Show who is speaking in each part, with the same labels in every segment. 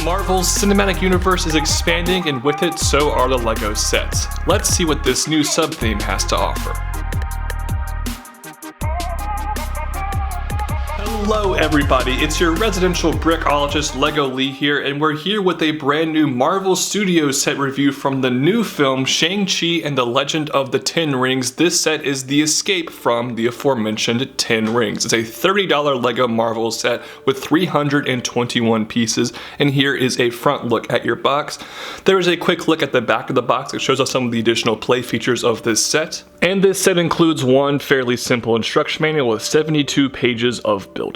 Speaker 1: Marvel's cinematic universe is expanding, and with it, so are the LEGO sets. Let's see what this new sub-theme has to offer. Hello everybody, it's your residential brickologist LEGO Lee here, and we're here with a brand new Marvel Studios set review from the new film Shang-Chi and the Legend of the Ten Rings. This set is the escape from the aforementioned 10 rings. It's a $30 LEGO Marvel set with 321 pieces, and here is a front look at your box. There is a quick look at the back of the box that shows us some of the additional play features of this set. And this set includes one fairly simple instruction manual with 72 pages of building.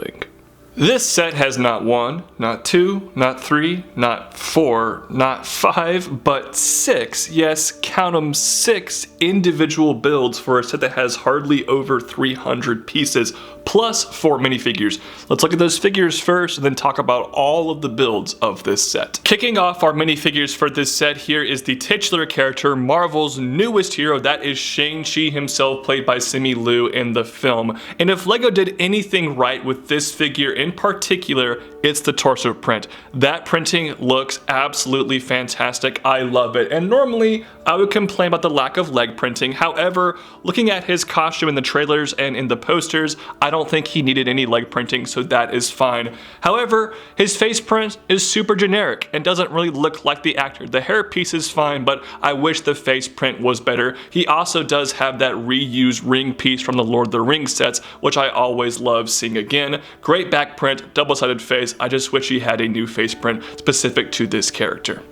Speaker 1: This set has not one, not two, not three, not four, not five, but six, yes, count them, 6 individual builds for a set that has hardly over 300 pieces, plus 4 minifigures. Let's look at those figures first and then talk about all of the builds of this set. Kicking off our minifigures for this set here is the titular character, Marvel's newest hero, that is Shang-Chi himself, played by Simu Liu in the film. And if LEGO did anything right with this figure in particular, it's the torso print. That printing looks absolutely fantastic. I love it. And normally I would complain about the lack of leg printing. However, looking at his costume in the trailers and in the posters, I don't think he needed any leg printing, so that is fine. However, his face print is super generic and doesn't really look like the actor. The hair piece is fine, but I wish the face print was better. He also does have that reused ring piece from the Lord of the Rings sets, which I always love seeing again. Great back print, double-sided face. I just wish he had a new face print specific to this character.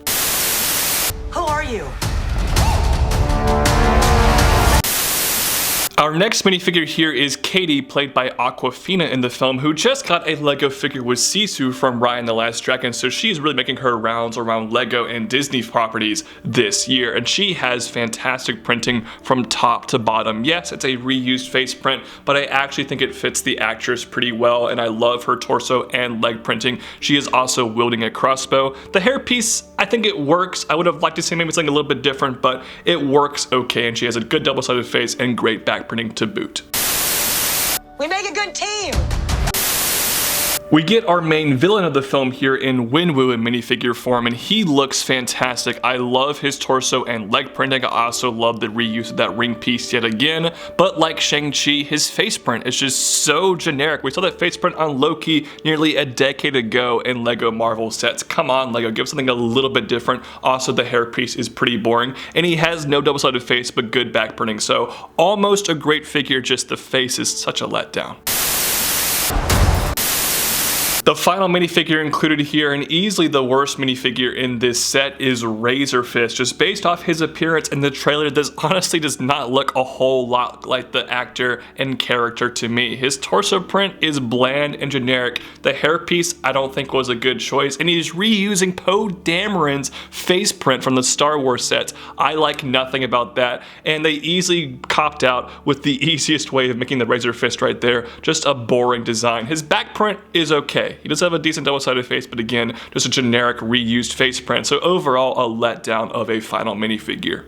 Speaker 2: Who are you?
Speaker 1: Our next minifigure here is Katie, played by Awkwafina in the film, who just got a LEGO figure with Sisu from Raya and the Last Dragon, so she's really making her rounds around LEGO and Disney properties this year, and she has fantastic printing from top to bottom. Yes, it's a reused face print, but I actually think it fits the actress pretty well, and I love her torso and leg printing. She is also wielding a crossbow. The hair piece, I think it works. I would have liked to see maybe something a little bit different, but it works okay, and she has a good double-sided face and great back printing to boot.
Speaker 2: We make a good team!
Speaker 1: We get our main villain of the film here in Winwu in minifigure form, and he looks fantastic. I love his torso and leg printing. I also love the reuse of that ring piece yet again, but like Shang-Chi, his face print is just so generic. We saw that face print on Loki nearly a decade ago in LEGO Marvel sets. Come on, LEGO, give something a little bit different. Also, the hair piece is pretty boring, and he has no double-sided face, but good back printing, so almost a great figure, just the face is such a letdown. The final minifigure included here, and easily the worst minifigure in this set, is Razor Fist. Just based off his appearance in the trailer, this honestly does not look a whole lot like the actor and character to me. His torso print is bland and generic. The hairpiece I don't think was a good choice, and he's reusing Poe Dameron's face print from the Star Wars sets. I like nothing about that, and they easily copped out with the easiest way of making the Razor Fist right there. Just a boring design. His back print is okay. He does have a decent double-sided face, but again, just a generic reused face print. So overall, a letdown of a final minifigure.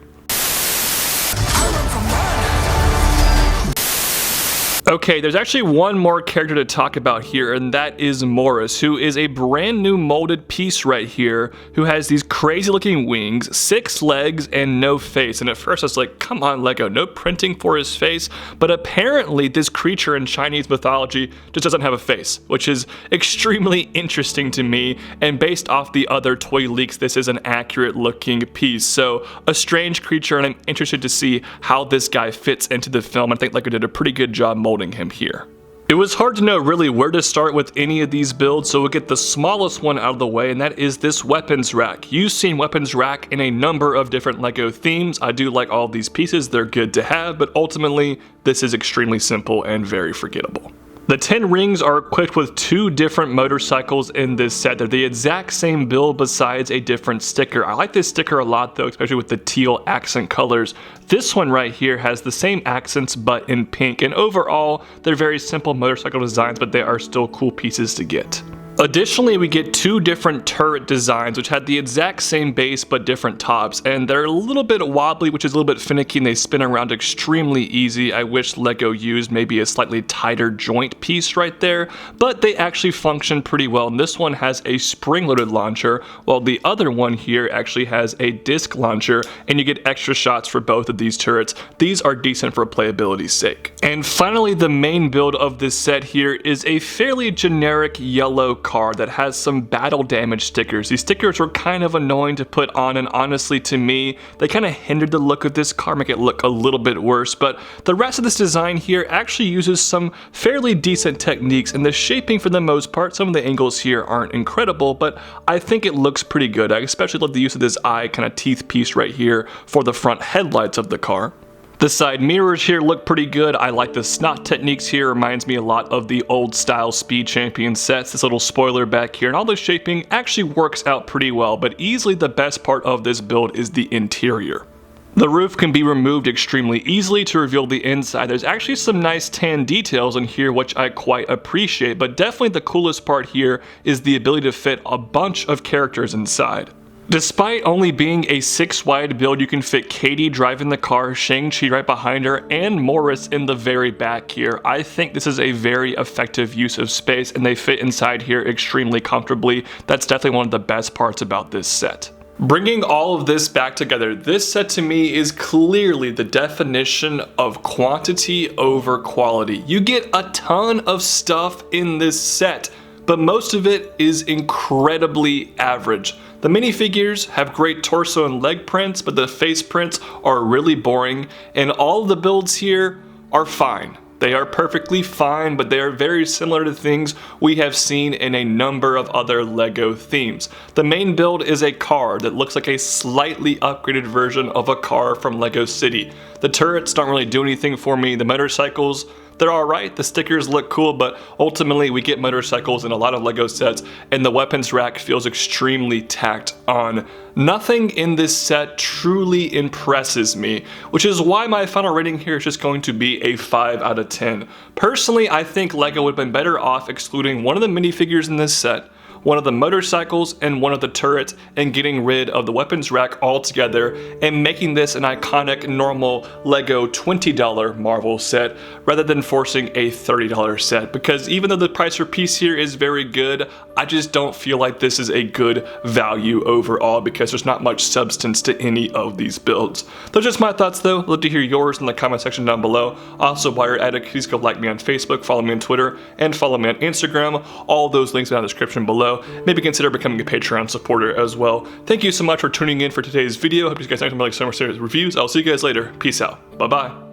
Speaker 1: Okay, there's actually one more character to talk about here, and that is Morris, who is a brand new molded piece right here, who has these crazy looking wings, 6 legs, and no face. And at first I was like, come on LEGO, no printing for his face. But apparently this creature in Chinese mythology just doesn't have a face, which is extremely interesting to me. And based off the other toy leaks, this is an accurate looking piece. So a strange creature, and I'm interested to see how this guy fits into the film. I think LEGO did a pretty good job molding him here. It was hard to know really where to start with any of these builds, so we'll get the smallest one out of the way, and that is this weapons rack. You've seen weapons rack in a number of different LEGO themes. I do like all of these pieces, they're good to have, but ultimately this is extremely simple and very forgettable. The 10 rings are equipped with 2 different motorcycles in this set. They're the exact same build besides a different sticker. I like this sticker a lot though, especially with the teal accent colors. This one right here has the same accents but in pink, and overall they're very simple motorcycle designs, but they are still cool pieces to get. Additionally, we get two different turret designs which had the exact same base but different tops, and they're a little bit wobbly, which is a little bit finicky, and they spin around extremely easy. I wish LEGO used maybe a slightly tighter joint piece right there, but they actually function pretty well. And this one has a spring-loaded launcher, while the other one here actually has a disc launcher, and you get extra shots for both of these turrets. These are decent for playability's sake. And finally, the main build of this set here is a fairly generic yellow car that has some battle damage stickers. These stickers were kind of annoying to put on, and honestly to me, they kind of hindered the look of this car, make it look a little bit worse, but the rest of this design here actually uses some fairly decent techniques, and the shaping for the most part, some of the angles here aren't incredible, but I think it looks pretty good. I especially love the use of this eye kind of teeth piece right here for the front headlights of the car. The side mirrors here look pretty good. I like the snot techniques here, reminds me a lot of the old style Speed Champion sets. This little spoiler back here and all the shaping actually works out pretty well, but easily the best part of this build is the interior. The roof can be removed extremely easily to reveal the inside. There's actually some nice tan details in here which I quite appreciate, but definitely the coolest part here is the ability to fit a bunch of characters inside. Despite only being a 6-wide build, you can fit Katie driving the car, Shang-Chi right behind her, and Morris in the very back here. I think this is a very effective use of space, and they fit inside here extremely comfortably. That's definitely one of the best parts about this set. Bringing all of this back together, this set to me is clearly the definition of quantity over quality. You get a ton of stuff in this set, but most of it is incredibly average. The minifigures have great torso and leg prints, but the face prints are really boring, and all of the builds here are fine. They are perfectly fine, but they are very similar to things we have seen in a number of other LEGO themes. The main build is a car that looks like a slightly upgraded version of a car from LEGO City. The turrets don't really do anything for me. The motorcycles, they're alright, the stickers look cool, but ultimately we get motorcycles in a lot of LEGO sets, and the weapons rack feels extremely tacked on. Nothing in this set truly impresses me, which is why my final rating here is just going to be a 5 out of 10. Personally, I think LEGO would have been better off excluding one of the minifigures in this set, one of the motorcycles, and one of the turrets, and getting rid of the weapons rack altogether and making this an iconic normal LEGO $20 Marvel set rather than forcing a $30 set, because even though the price per piece here is very good, I just don't feel like this is a good value overall because there's not much substance to any of these builds. Those are just my thoughts though. I'd love to hear yours in the comment section down below. Also, while you're at it, please go like me on Facebook, follow me on Twitter, and follow me on Instagram. All those links are in the description below. Maybe consider becoming a Patreon supporter as well. Thank you so much for tuning in for today's video. Hope you guys like some more serious reviews. I'll see you guys later. Peace out. Bye bye.